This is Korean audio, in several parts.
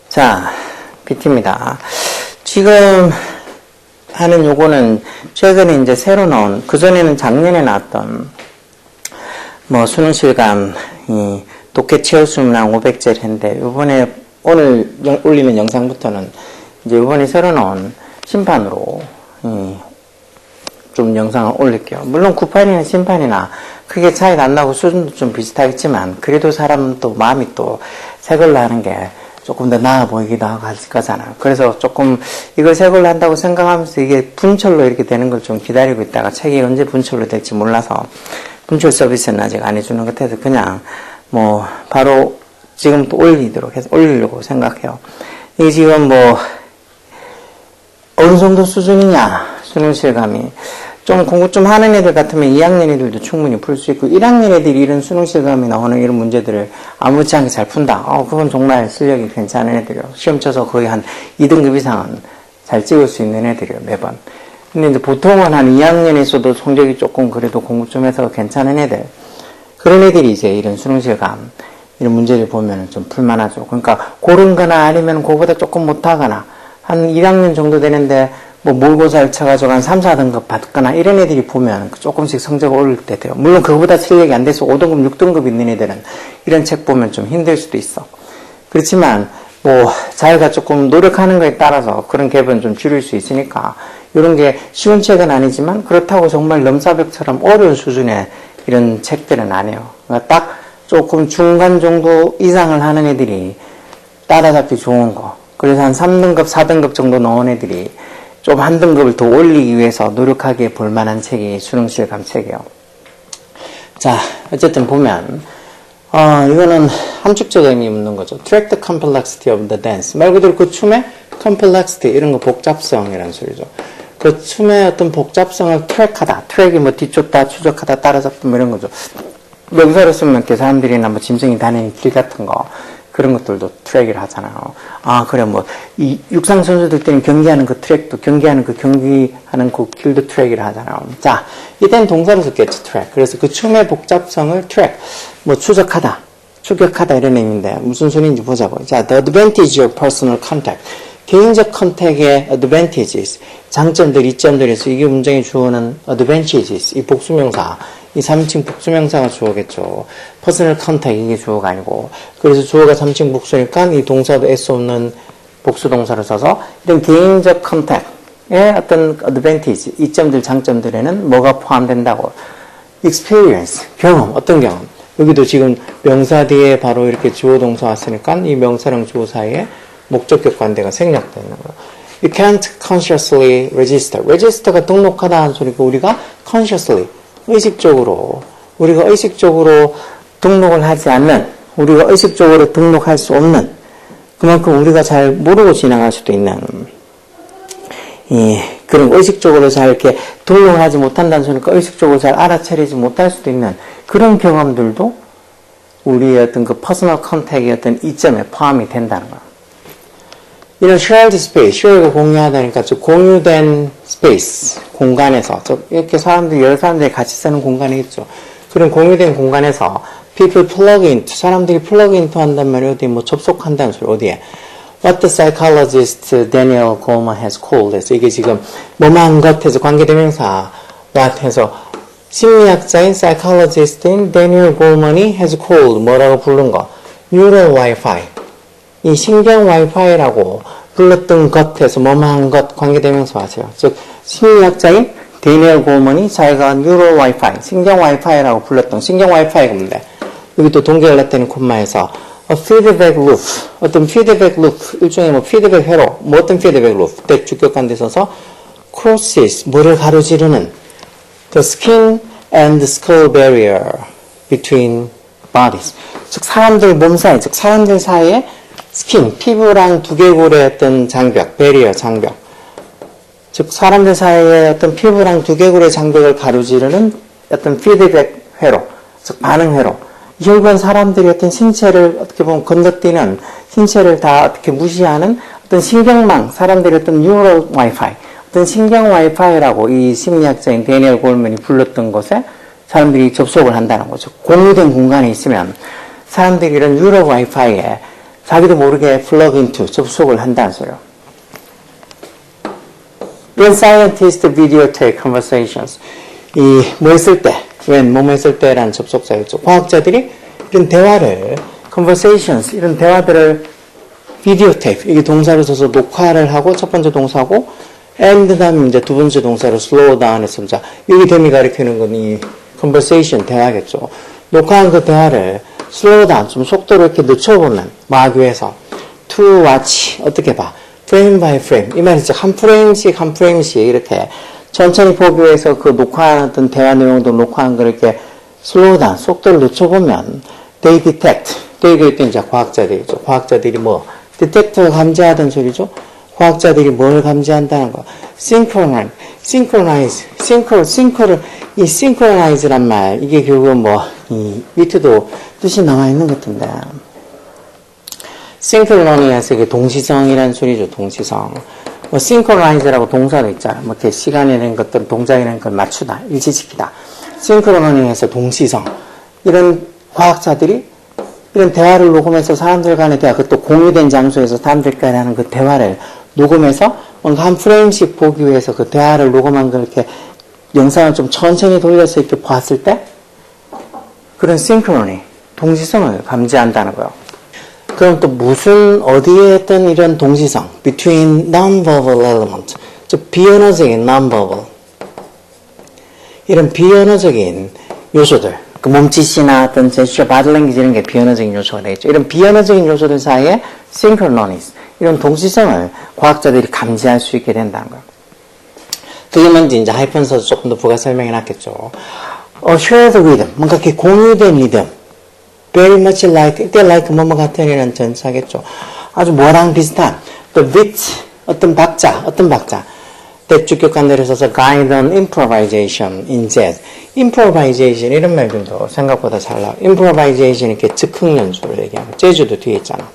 자, PT입니다. 지금 하는 요거는 최근에 이제 새로 나온, 그전에는 작년에 나왔던, 수능 실감, 독해 체어수문항 500제를 했는데, 요번에, 오늘 올리는 영상부터는 이제 요번에 새로 나온 심판으로, 좀 영상을 올릴게요. 물론 98이나 심판이나 크게 차이가 안 나고 수준도 좀 비슷하겠지만, 그래도 사람은 또 마음이 또 새 걸로 하는 게 조금 더 나아 보이기도 하고 할 거잖아요. 그래서 조금 이걸 새 걸로 한다고 생각하면서 이게 분철로 이렇게 되는 걸 좀 기다리고 있다가 책이 언제 분철로 될지 몰라서 분철 서비스는 아직 안 해주는 것 같아서 그냥 바로 지금 또 올리려고 생각해요. 이게 지금 어느 정도 수준이냐, 수능 실감이. 좀 공부 좀 하는 애들 같으면 2학년 애들도 충분히 풀 수 있고, 1학년 애들이 이런 수능 실감이 나오는 이런 문제들을 아무렇지 않게 잘 푼다. 그건 정말 실력이 괜찮은 애들이요. 시험 쳐서 거의 한 2등급 이상은 잘 찍을 수 있는 애들이요, 매번. 근데 이제 보통은 한 2학년에서도 성적이 조금 그래도 공부 좀 해서 괜찮은 애들. 그런 애들이 이제 이런 수능 실감, 이런 문제를 보면 좀 풀만하죠. 그러니까 고른 거나 아니면 그거보다 조금 못하거나, 한 1학년 정도 되는데, 모의고사를 쳐가지고 한 3, 4등급 받거나 이런 애들이 보면 조금씩 성적을 올릴 때 돼요. 물론 그거보다 실력이 안 돼서 5등급, 6등급 있는 애들은 이런 책 보면 좀 힘들 수도 있어. 그렇지만 자기가 조금 노력하는 거에 따라서 그런 갭은 좀 줄일 수 있으니까 이런 게 쉬운 책은 아니지만 그렇다고 정말 넘사벽처럼 어려운 수준의 이런 책들은 아니에요. 그러니까 딱 조금 중간 정도 이상을 하는 애들이 따라잡기 좋은 거. 그래서 한 3등급, 4등급 정도 넣은 애들이 좀 한 등급을 더 올리기 위해서 노력하기에 볼만한 책이 수능 실감 책이에요. 자, 어쨌든 보면, 이거는 함축적 의미 묻는 거죠. Track the complexity of the dance. 말 그대로 그 춤의 complexity, 이런 거 복잡성이라는 소리죠. 그 춤의 어떤 복잡성을 트랙하다. 트랙이 뒤쫓다, 추적하다, 따라잡다, 이런 거죠. 명사로 쓰면 이렇게 사람들이나 짐승이 다니는 길 같은 거. 그런 것들도 트랙을 하잖아요. 그래, 이 육상 선수들 때는 경기하는 그 트랙도, 경기하는 그 길도 트랙이라 하잖아요. 자, 이때는 동사로 썼겠죠, 트랙. 그래서 그 춤의 복잡성을 트랙, 추적하다, 추격하다 이런 의미인데, 무슨 소리인지 보자고. 자, the advantage of personal contact. 개인적 컨택의 advantages, 장점들, 이점들에서 이게 문장이 주어는 advantages, 이 복수명사, 이 3인칭 복수명사가 주어겠죠. 퍼스널 컨택 이게 주어가 아니고, 그래서 주어가 3인칭 복수니까 이 동사도 S 없는 복수동사를 써서 이런 개인적 컨택의 어떤 advantage, 이점들, 장점들에는 뭐가 포함된다고? experience, 경험, 어떤 경험? 여기도 지금 명사 뒤에 바로 이렇게 주어 동사 왔으니까 이 명사랑 주어 사이에 목적격 관계가 생략되는 거예요. You can't consciously register. register가 등록하다 하는 소리고 우리가 consciously 우리가 의식적으로 등록을 하지 않는, 우리가 의식적으로 등록할 수 없는, 그만큼 우리가 잘 모르고 지나갈 수도 있는, 그런 의식적으로 잘 이렇게 등록을 하지 못한다는 소리니까 의식적으로 잘 알아차리지 못할 수도 있는 그런 경험들도 우리의 어떤 그 퍼스널 컨택의 어떤 이점에 포함이 된다는 거야. 이런 shared space, share가 공유하다니까 공유된 space, 공간에서, 이렇게 여러 사람들이 같이 쓰는 공간이겠죠. 그런 공유된 공간에서 people plug into, 사람들이 plug into 한단 말이에요. 어디 접속한다는 소리, 어디에? What the psychologist Daniel Goleman has called 해서 이게 지금 뭐만 것 해서 관계대명사 what 해서 심리학자인 psychologist인 Daniel Goleman이 has called 뭐라고 부른 거? neural Wi-Fi. 이 신경 와이파이라고 불렀던 것에서 뭐만 것 관계대명사 하세요. 즉 심리학자인 데니얼 고먼이 자기가 뉴럴 와이파이, 신경 와이파이라고 불렀던 신경 와이파이가 뭔데? 여기 또 동계열 나타낸 콤마에서 a feedback loop, 어떤 feedback loop, 일종의 feedback 회로, 어떤 feedback loop, 대 주격관대 써서 crosses, 뭐를 가로지르는 the skin and skull barrier between bodies. 즉 사람들 몸 사이, 즉 사람들 사이에 스킨, 피부랑 두개골의 어떤 장벽, 베리어, 장벽. 즉, 사람들 사이에 어떤 피부랑 두개골의 장벽을 가로지르는 어떤 피드백 회로, 즉, 반응 회로. 결국은 사람들이 어떤 신체를 어떻게 보면 건너뛰는, 신체를 다 어떻게 무시하는 어떤 신경망, 사람들의 어떤 뉴럴 와이파이, 어떤 신경 와이파이라고 이 심리학자인 데니얼 골맨이 불렀던 곳에 사람들이 접속을 한다는 거죠. 공유된 공간에 있으면 사람들이 이런 유럽 와이파이에 자기도 모르게 플러그 인투 접속을 한다는 소리요. When scientists videotape conversations, 뭐 했을 때, when 뭐뭐 했을 때라는 접속사였죠. 과학자들이 이런 대화를, conversations, 이런 대화들을 videotape, 이게 동사를 써서 녹화를 하고, 첫 번째 동사고, and 다음에 이제 두 번째 동사로 slow down 했습니다. 여기 댐이 가리키는 건 이 conversation, 대화겠죠. 녹화한 그 대화를 slow down, 좀 속도를 이렇게 늦춰보면, 막 위해서, to watch, 어떻게 봐? frame by frame. 이 말이죠. 한 프레임씩 이렇게 천천히 보기 위해서 그 녹화하던 대화 내용도 녹화한 걸 이렇게 slow down, 속도를 늦춰보면, they detect. they가 있던 이제 과학자들이죠. 과학자들이 뭐, detect가 감지하던 소리죠. 과학자들이 뭘 감지한다는 거. synchronize, 이 synchronize란 말, 이게 결국은 뭐, 이 밑에도 뜻이 나와 있는 것 같은데. synchronize에서 이게 동시성이라는 소리죠, 동시성. 뭐, synchronize라고 동사도 있잖아. 뭐, 이렇게 시간이라는 것들, 동작이라는 걸 맞추다, 일치시키다. synchronize에서 동시성. 이런 과학자들이 이런 대화를 녹음해서 사람들 간의 대화, 그것도 공유된 장소에서 사람들 간에 하는 그 대화를 녹음해서 뭔가 한 프레임씩 보기 위해서 그 대화를 녹음한 걸 이렇게 영상을 좀 천천히 돌려서 이렇게 봤을 때 그런 synchrony, 동시성을 감지한다는 거예요. 그럼 또 무슨, 어디에 했던 이런 동시성, between non-verbal element, 즉 비언어적인 non-verbal, 이런 비언어적인 요소들, 그 몸짓이나 어떤 제스처, 바디랭귀지 이런 게 비언어적인 요소가 되겠죠. 이런 비언어적인 요소들 사이에 synchronous, 이런 동시성을 과학자들이 감지할 수 있게 된다는 거예요. 그게 뭔지 이제 하이픈서도 조금 더 부가 설명해 놨겠죠. shared rhythm, 뭔가 이렇게 공유된 리듬, very much like, 이때 like 뭐뭐 같은 이런 전사겠죠. 아주 뭐랑 비슷한, the beat, 어떤 박자, 대주격간 내려서서 guide on improvisation in jazz. improvisation 이런 말들도 생각보다 잘 나와요. improvisation 이렇게 즉흥 연주를 얘기하고 재즈도 뒤에 있잖아.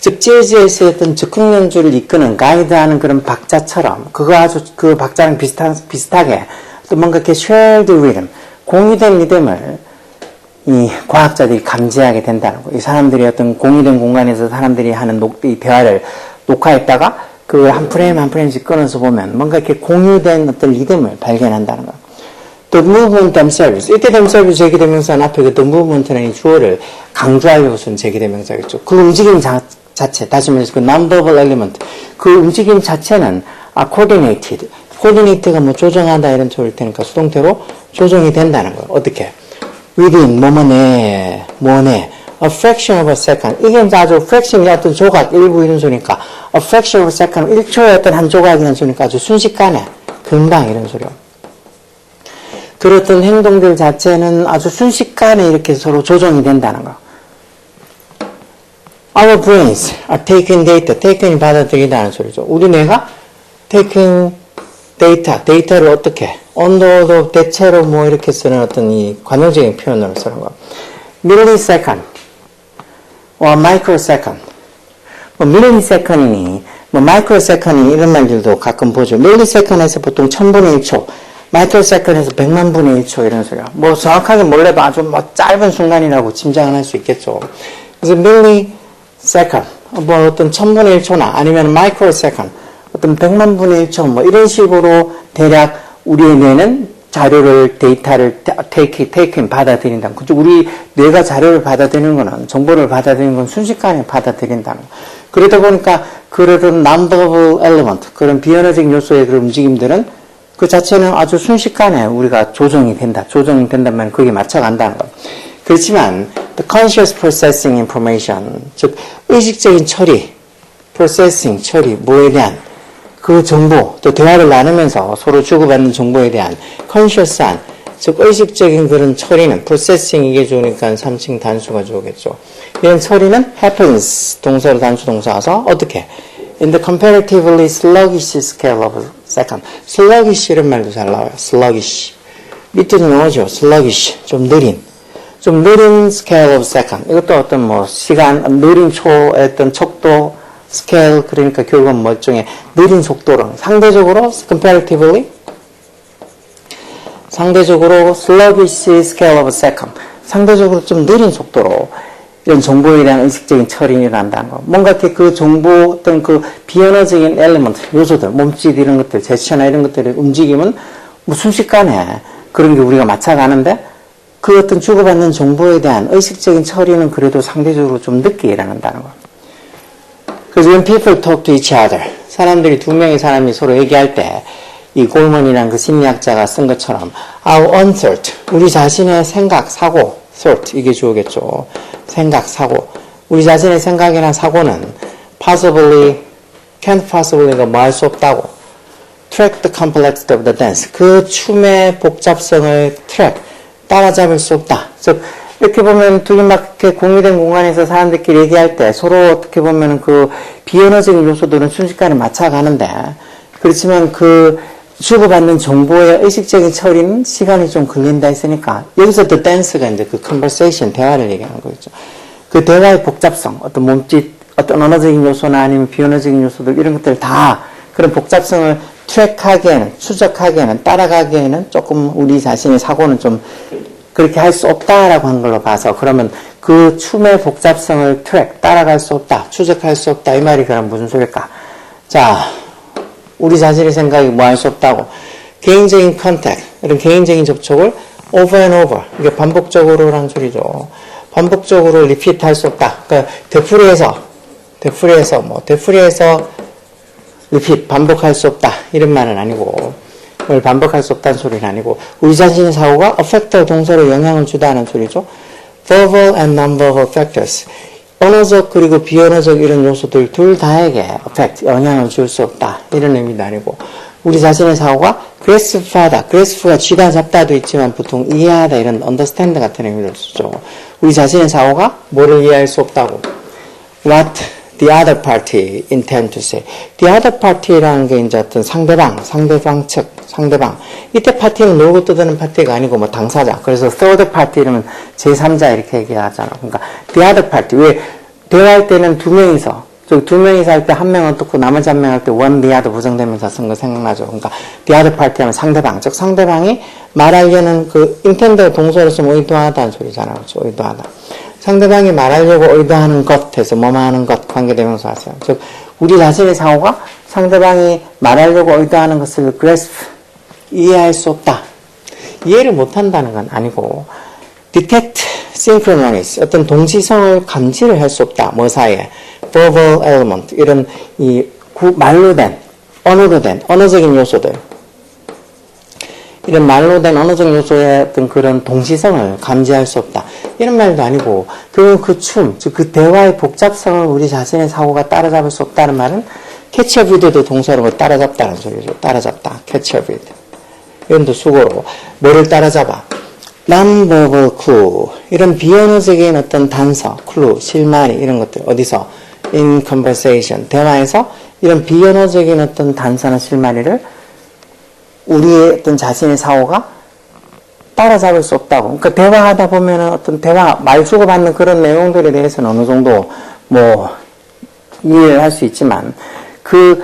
즉 재즈에서 어떤 즉흥 연주를 이끄는 가이드하는 그런 박자처럼 그거 아주 그 박자랑 비슷하게 또 뭔가 이렇게 shared rhythm, 공유된 리듬을 이 과학자들이 감지하게 된다는 거예요. 이 사람들이 어떤 공유된 공간에서 사람들이 하는 이 대화를 녹화했다가 그 한 프레임 한 프레임씩 끊어서 보면 뭔가 이렇게 공유된 어떤 리듬을 발견한다는 거예요. The movement themselves. 이때 themselves 제기대명사는 앞에 그 the movement라는 주어를 강조하려고 쓴 제기대명사겠죠. 그 움직임 자체, 다시 말해서 그 non-verbal element. 그 움직임 자체는 coordinated. coordinate가 뭐 조정한다 이런 소리일 테니까 수동태로 조정이 된다는 거예요. 어떻게? within, 뭐뭐네, 뭐네. a fraction of a second. 이게 이제 아주 fraction이 어떤 조각, 일부 이런 소리니까 a fraction of a second, 1초의 어떤 한 조각이라는 소리니까 아주 순식간에, 금방 이런 소리요. 그렇던 행동들 자체는 아주 순식간에 이렇게 서로 조정이 된다는 거. Our brains are taking data. taken이 받아들이다는 소리죠. 우리 뇌가 taking data, 데이터를 어떻게, 언더도 대체로 뭐 이렇게 쓰는 어떤 이 관용적인 표현으로 쓰는 거. millisecond, microsecond. 뭐 millisecond이니, 뭐 microsecond이 이런 말들도 가끔 보죠. millisecond에서 보통 1000분의 1초, microsecond에서 100만 분의 1초 이런 소리야. 뭐 정확하게 몰라도 아주 뭐 짧은 순간이라고 짐작을 할 수 있겠죠. 그래서 millisecond, 뭐 어떤 1000분의 1초나 아니면 microsecond, 어떤 100만 분의 1초 뭐 이런 식으로 대략 우리의 뇌는 자료를, 데이터를 taking, 받아들인다. 그죠? 우리 뇌가 자료를 받아들이는 거는, 정보를 받아들이는 건 순식간에 받아들인다는 거. 그러다 보니까 그런 non-verbal element, 그런 비언어적인 요소의 그런 움직임들은 그 자체는 아주 순식간에 우리가 조정이 된다면 거기에 맞춰간다는 거. 그렇지만 the conscious processing information, 즉 의식적인 처리, processing, 처리, 뭐에 대한 그 정보, 또 대화를 나누면서 서로 주고받는 정보에 대한 conscious한, 즉 의식적인 그런 처리는 processing 이게 좋으니까 3층 단수가 좋겠죠. 이런 처리는 happens, 동사로 단수 동사 와서 어떻게? In the comparatively sluggish scale of a second. sluggish 이런 말도 잘 나와요. sluggish. 밑에도 나오죠. sluggish. 좀 느린 scale of second. 이것도 어떤 뭐 시간, 느린 초의 어떤 척도, scale, 그러니까 결국은 멀쩡해. 느린 속도로. 상대적으로, comparatively, sluggish scale of a second. 상대적으로 좀 느린 속도로 이런 정보에 대한 의식적인 처리를 한다는 거. 뭔가 이렇게 그 정보 어떤 그 비언어적인 엘리먼트, 요소들, 몸짓 이런 것들, 제스처나 이런 것들의 움직임은 뭐 순식간에 그런 게 우리가 맞춰가는데 그 어떤 주고받는 정보에 대한 의식적인 처리는 그래도 상대적으로 좀 늦게 일어난다는 거. 그래서 when people talk to each other, 사람들이 두 명의 사람이 서로 얘기할 때 이 골먼이라는 그 심리학자가 쓴 것처럼 our own thought, 우리 자신의 생각, 사고, thought, 이게 주어겠죠. 생각, 사고. 우리 자신의 생각이나 사고는 can't possibly가 뭐 할 수 없다고. track the complexity of the dance. 그 춤의 복잡성을 따라잡을 수 없다. 즉, 이렇게 보면 둘이 막 이렇게 공유된 공간에서 사람들끼리 얘기할 때 서로 어떻게 보면 그 비언어적인 요소들은 순식간에 맞춰가는데 그렇지만 그 주고받는 정보의 의식적인 처리는 시간이 좀 걸린다 했으니까 여기서 the dance가 이제 그 conversation, 대화를 얘기하는 거겠죠. 그 대화의 복잡성, 어떤 몸짓, 어떤 언어적인 요소나 아니면 비언어적인 요소들 이런 것들 다 그런 복잡성을 트랙하기에는, 추적하기에는, 따라가기에는 조금 우리 자신의 사고는 좀 그렇게 할 수 없다라고 한 걸로 봐서 그러면 그 춤의 복잡성을 따라갈 수 없다, 추적할 수 없다 이 말이 그럼 무슨 소릴까? 자, 우리 자신의 생각이 뭐 할 수 없다고. 개인적인 컨택, 이런 개인적인 접촉을 over and over, 이게 반복적으로라는 소리죠. 반복적으로 리피트 할 수 없다. 그러니까 되풀이해서 리피트, 반복할 수 없다. 이런 말은 아니고, 그걸 반복할 수 없다는 소리는 아니고, 우리 자신의 사고가 affect 동사로 영향을 주다는 소리죠. verbal and non-verbal factors. 언어적 그리고 비언어적 이런 요소들 둘 다에게 effect, 영향을 줄 수 없다. 이런 의미도 아니고 우리 자신의 사고가 grasp하다. grasp가 쥐다 잡다도 있지만 보통 이해하다 이런 understand 같은 의미를 쓰죠. 우리 자신의 사고가 뭐를 이해할 수 없다고. What the other party intend to say. The other party라는 게 이제 어떤 상대방 측, 상대방. 이때 파티는 놀고 떠드는 파티가 아니고 뭐 당사자. 그래서 third party 이러면 제3자 이렇게 얘기하잖아. 그러니까 the other party. 왜 대화할 때는 두 명이서 할 때 한 명은 어떻고 나머지 한 명 할 때 one the other 부정대명사 쓴 거 생각나죠. 그러니까 the other party 하면 상대방. 즉 상대방이 말하려는 그 intend 동사로 쓰면 의도하다는 소리잖아. 그렇죠? 의도하다. 상대방이 말하려고 의도하는 것에서 뭐뭐 하는 것 관계대명사 하세요. 즉 우리 자신의 사고가 상대방이 말하려고 의도하는 것을 grasp, 이해할 수 없다. 이해를 못한다는 건 아니고 detect synchronous, 어떤 동시성을 감지를 할 수 없다. 뭐 사이에 verbal element, 이런 이 말로 된, 언어로 된 언어적인 요소들, 이런 말로 된 언어적 요소의 어떤 그런 동시성을 감지할 수 없다. 이런 말도 아니고, 그 춤, 즉 그 대화의 복잡성을 우리 자신의 사고가 따라잡을 수 없다는 말은 catch up with도 동사로 따라잡다는 소리죠. 따라잡다. catch up with. 이런도 수고로 뭐를 따라잡아? non-verbal clue. 이런 비언어적인 어떤 단서, clue, 실마리 이런 것들 어디서? in conversation. 대화에서 이런 비언어적인 어떤 단서나 실마리를 우리의 어떤 자신의 사고가 따라잡을 수 없다고. 그러니까 대화하다 보면은 어떤 말 주고받는 그런 내용들에 대해서는 어느 정도 뭐 이해를 할 수 있지만 그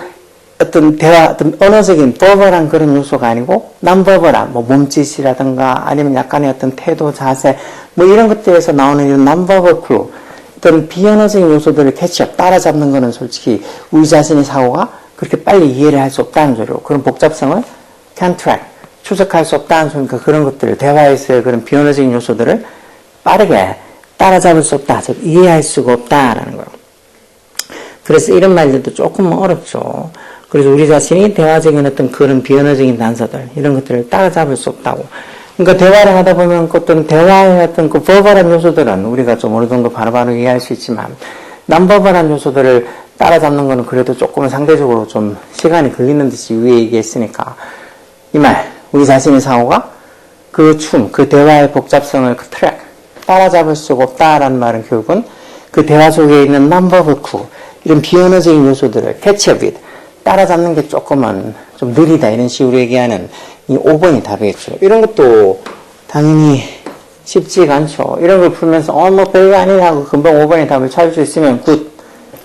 어떤 어떤 언어적인 버벌한 그런 요소가 아니고 non-verbal, 뭐 몸짓이라든가 아니면 약간의 어떤 태도, 자세, 뭐 이런 것들에서 나오는 이런 non-verbal clue, 어떤 비언어적인 요소들을 캐치업, 따라잡는 거는 솔직히 우리 자신의 사고가 그렇게 빨리 이해를 할 수 없다는 소리로 그런 복잡성을 can't track, 추적할 수 없다는 소리니까 그런 것들을 대화에서의 그런 비언어적인 요소들을 빠르게 따라잡을 수 없다, 즉 이해할 수가 없다라는 거예요. 그래서 이런 말들도 조금 어렵죠. 그래서 우리 자신이 대화적인 어떤 그런 비언어적인 단서들, 이런 것들을 따라잡을 수 없다고. 그러니까 대화를 하다 보면 어떤 대화의 어떤 그 버벌한 요소들은 우리가 좀 어느 정도 바로바로 이해할 수 있지만, 난버벌한 요소들을 따라잡는 거는 그래도 조금은 상대적으로 좀 시간이 걸리는 듯이 위에 얘기했으니까, 이 말, 우리 자신의 사고가 그 춤, 그 대화의 복잡성을 그 트랙, 따라잡을 수가 없다라는 말은 결국은 그 대화 속에 있는 non-verbal clue, 이런 비언어적인 요소들을 catch up with, 따라잡는 게 조금은 좀 느리다 이런 식으로 얘기하는 이 5번이 답이겠죠. 이런 것도 당연히 쉽지가 않죠. 이런 걸 풀면서 뭐 별거 아니라고 금방 5번의 답을 찾을 수 있으면 굿,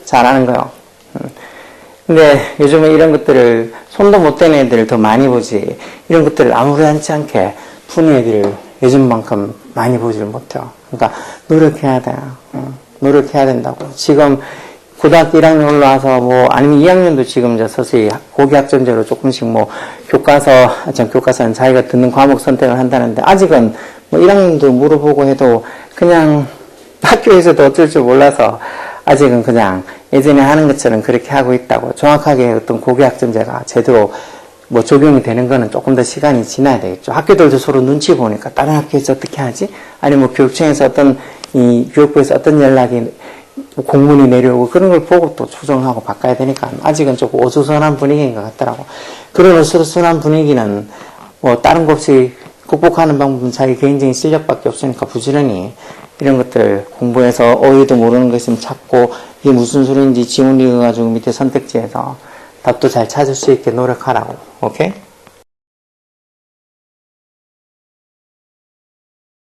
잘하는 거요. 근데 요즘은 이런 것들을 손도 못 대는 애들을 더 많이 보지, 이런 것들을 아무렇지 않게 푸는 애들을 요즘만큼 많이 보지를 못해요. 그러니까 노력해야 돼요. 노력해야 된다고. 지금 고등학교 1학년 올라와서 뭐 아니면 2학년도 지금 이제 서서히 고교학점제로 조금씩 뭐 교과서는 자기가 듣는 과목 선택을 한다는데, 아직은 뭐 1학년도 물어보고 해도 그냥 학교에서도 어쩔 줄 몰라서 아직은 그냥 예전에 하는 것처럼 그렇게 하고 있다고. 정확하게 어떤 고교학점제가 제대로 뭐 적용이 되는 거는 조금 더 시간이 지나야 되겠죠. 학교들도 서로 눈치 보니까 다른 학교에서 어떻게 하지? 아니면 뭐 교육청에서 교육부에서 어떤 연락이, 공문이 내려오고 그런 걸 보고 또 조정하고 바꿔야 되니까 아직은 조금 어수선한 분위기인 것 같더라고. 그런 어수선한 분위기는 뭐 다른 것 없이 극복하는 방법은 자기 개인적인 실력밖에 없으니까 부지런히 이런 것들 공부해서 어휘도 모르는 거 있으면 찾고, 이게 무슨 소리인지 지문 읽어가지고 밑에 선택지에서 답도 잘 찾을 수 있게 노력하라고. 오케이?